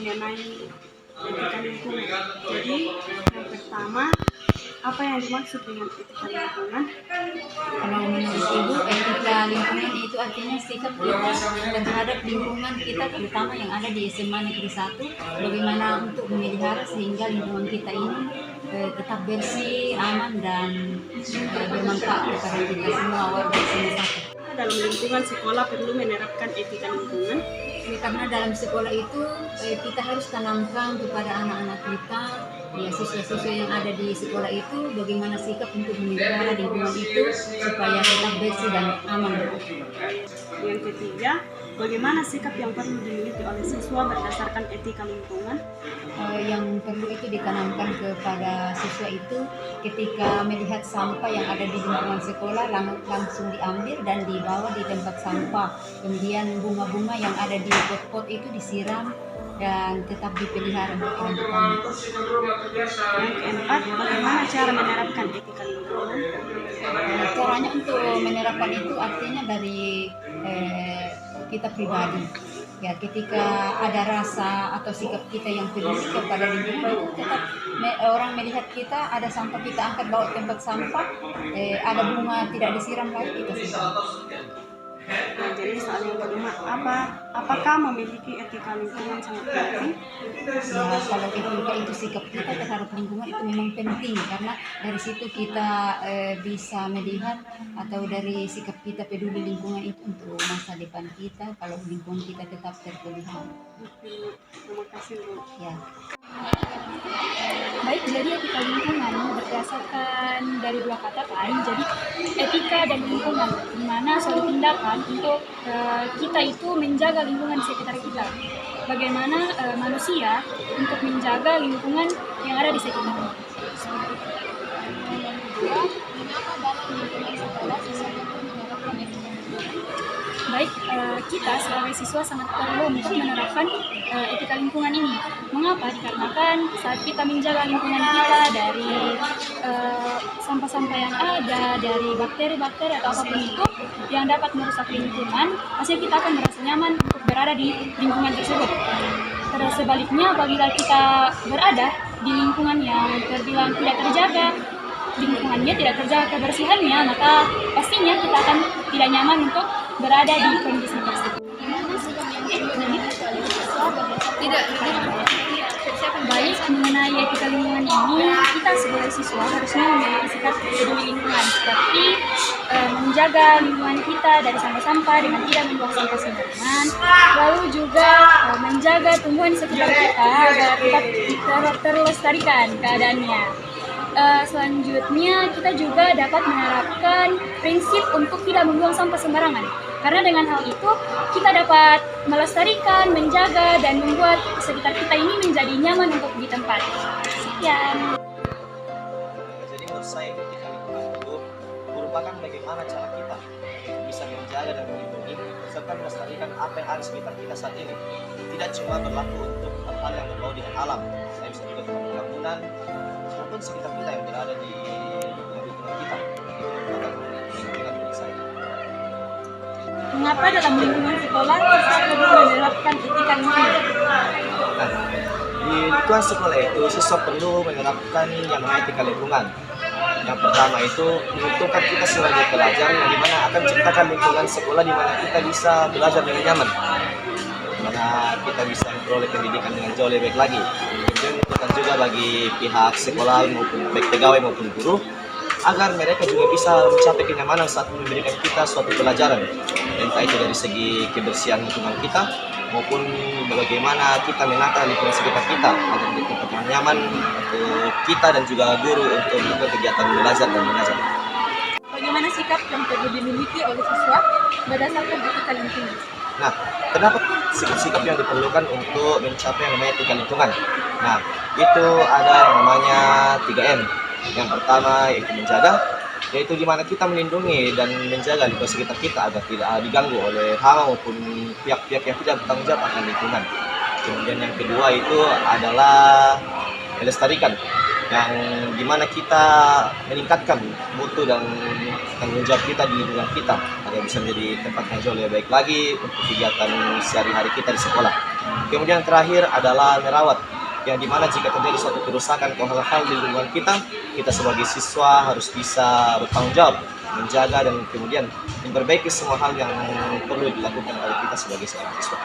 mengenai etika lingkungan. Jadi yang pertama, apa yang dimaksud dengan etika lingkungan? Kalau menurut Ibu, etika lingkungan itu artinya sikap kita terhadap lingkungan kita, terutama yang ada di SMA Negeri 1, bagaimana untuk memelihara sehingga lingkungan kita ini tetap bersih, aman, dan bermanfaat kepada kita semua warga SMA 1. Dalam lingkungan sekolah perlu menerapkan etika lingkungan. Karena dalam sekolah itu kita harus tanamkan kepada anak-anak kita, ya siswa-siswa yang ada di sekolah itu, bagaimana sikap untuk memelihara lingkungan itu supaya tetap bersih dan aman. Yang ketiga, bagaimana sikap yang perlu dimiliki oleh siswa berdasarkan etika lingkungan? Yang perlu itu ditanamkan kepada siswa itu ketika melihat sampah yang ada di lingkungan sekolah langsung diambil dan dibawa di tempat sampah. Kemudian bunga-bunga yang ada di pot-pot itu disiram dan tetap dipelihara untuk kelanjutannya. Yang keempat, bagaimana cara menerapkan etika lingkungan? Caranya untuk menerapkan itu artinya dari kita pribadi. Ya, ketika ada rasa atau sikap kita yang peduli kepada lingkungan itu tetap orang melihat kita ada sampah kita angkat bawa tempat sampah, ada bunga tidak disiram lagi kita siram. Nah, jadi soal yang kelima, apakah memiliki etika lingkungan sangat penting? Ya, kalau etika itu sikap kita terhadap lingkungan itu memang penting karena dari situ kita bisa melihat atau dari sikap kita peduli lingkungan itu untuk masa depan kita kalau lingkungan kita tetap terpelihara. Terima kasih, Bu. Ya. Baik, jadi etika lingkungan berdasarkan dari dua kata kan, jadi etika dan lingkungan, di mana suatu tindakan untuk kita itu menjaga lingkungan sekitar kita. Bagaimana manusia untuk menjaga lingkungan yang ada di sekitarnya. Yang kedua, mengapa dalam lingkungan sekolah siswa perlu menerapkan etika lingkungan? Baik, kita sebagai siswa sangat perlu untuk menerapkan etika lingkungan ini. Mengapa? Dikarenakan saat kita menjaga lingkungan kita dari sampah-sampah yang ada, dari bakteri-bakteri atau apapun itu yang dapat merusak lingkungan, pasti kita akan merasa nyaman untuk berada di lingkungan tersebut. Terus sebaliknya, apabila kita berada di lingkungan yang terbilang tidak terjaga, lingkungannya tidak terjaga kebersihannya, maka pastinya kita akan tidak nyaman untuk berada di kondisi tersebut. Baik, mengenai etika lingkungan ini, kita sebagai siswa harusnya memiliki sikap peduli lingkungan, seperti menjaga lingkungan kita dari sampah-sampah dengan tidak membuang sampah sembarangan, lalu juga menjaga tumbuhan di sekitar kita agar tetap terlestarikan keadaannya. Selanjutnya kita juga dapat menerapkan prinsip untuk tidak membuang sampah sembarangan. Karena dengan hal itu kita dapat melestarikan, menjaga, dan membuat sekitar kita ini menjadi nyaman untuk ditempati. Sekian. Jadi menurut saya etika lingkungan itu merupakan bagaimana cara kita bisa menjaga dan melindungi serta melestarikan apa yang ada di sekitar kita saat ini. Tidak cuma berlaku untuk hal yang berbau dengan alam, saya bisa juga dengan bangunan ataupun sekitar kita yang berada di lingkungan kita. Itu merupakan lingkungan bagi saya. Mengapa dalam lingkungan sekolah kita perlu menerapkan etika lingkungan? Nah, di lingkungan sekolah itu siswa perlu menerapkan yang namanya etika lingkungan. Yang pertama itu menguntungkan kita sebagai pelajar yang dimana akan menciptakan lingkungan sekolah di mana kita bisa belajar dengan nyaman, di mana kita bisa memperoleh pendidikan dengan jauh lebih baik lagi. Kemudian menguntungkan juga bagi pihak sekolah maupun baik pegawai maupun guru agar mereka juga bisa mencapai kenyamanan saat memberikan kita suatu pelajaran, entah itu dari segi kebersihan lingkungan kita maupun bagaimana kita menata lingkungan sekitar kita agar tetap nyaman untuk kita dan juga guru untuk melakukan kegiatan belajar dan mengajar. Bagaimana sikap yang perlu dimiliki oleh siswa berdasarkan etika lingkungan? Nah, kenapa sikap-sikap yang diperlukan untuk mencapai yang namanya etika lingkungan? Nah, itu ada yang namanya 3M. Yang pertama yaitu menjaga, yaitu di mana kita melindungi dan menjaga lingkungan sekitar kita agar tidak diganggu oleh hama maupun pihak-pihak yang tidak bertanggung jawab akan lingkungan. Kemudian yang kedua itu adalah melestarikan, yang dimana kita meningkatkan mutu dan tanggung jawab kita di lingkungan kita agar bisa menjadi tempat yang jauh lebih baik lagi untuk kegiatan sehari-hari kita di sekolah. Kemudian terakhir adalah merawat, yang dimana jika terjadi suatu kerusakan atau hal-hal di lingkungan kita sebagai siswa harus bisa bertanggung jawab, menjaga dan kemudian memperbaiki semua hal yang perlu dilakukan oleh kita sebagai seorang siswa.